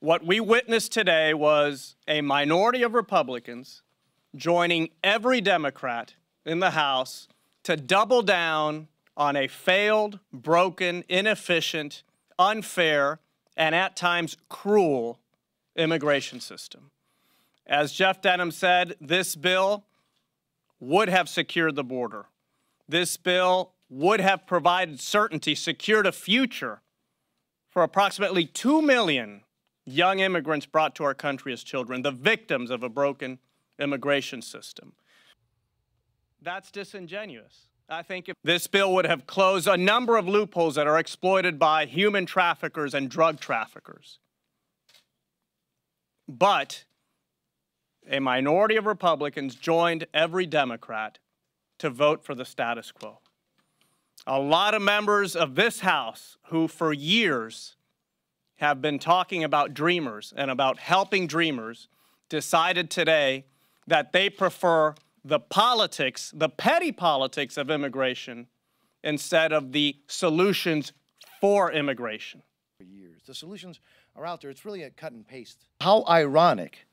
What we witnessed today was a minority of Republicans joining every Democrat in the House to double down on a failed, broken, inefficient, unfair, and at times cruel immigration system. As Jeff Denham said, this bill would have secured the border. This bill would have provided certainty, secured a future for approximately 2 million young immigrants brought to our country as children, the victims of a broken immigration system. That's disingenuous. I think if this bill would have closed a number of loopholes that are exploited by human traffickers and drug traffickers. But a minority of Republicans joined every Democrat to vote for the status quo. A lot of members of this House who for years have been talking about dreamers and about helping dreamers decided today that they prefer the politics, the petty politics of immigration instead of the solutions for immigration. The solutions are out there. It's really a cut and paste. How ironic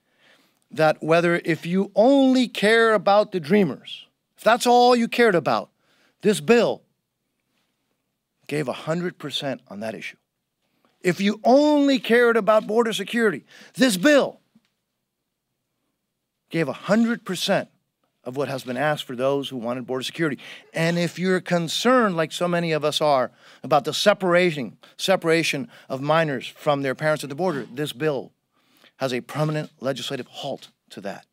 that if you only care about the dreamers, if that's all you cared about, this bill gave 100% on that issue. If you only cared about border security, this bill gave 100% of what has been asked for those who wanted border security. And if you're concerned, like so many of us are, about the separation of minors from their parents at the border, this bill has a permanent legislative halt to that.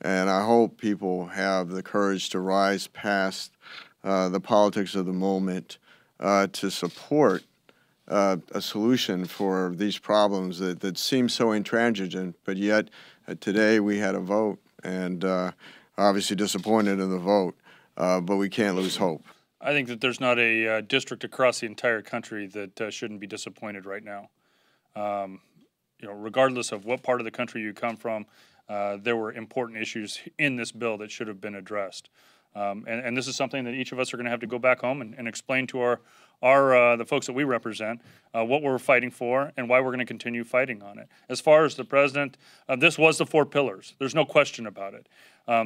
And I hope people have the courage to rise past the politics of the moment to support a solution for these problems that seem so intransigent, but yet today we had a vote, and obviously disappointed in the vote, but we can't lose hope. I think that there's not a district across the entire country that shouldn't be disappointed right now. You know, regardless of what part of the country you come from, there were important issues in this bill that should have been addressed. And this is something that each of us are going to have to go back home and explain to the folks that we represent what we're fighting for and why we're going to continue fighting on it. As far as the president, this was the 4 pillars. There's no question about it.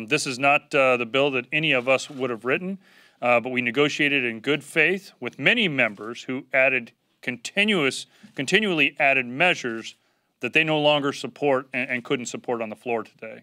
This is not the bill that any of us would have written, but we negotiated in good faith with many members who added continually added measures that they no longer support and couldn't support on the floor today.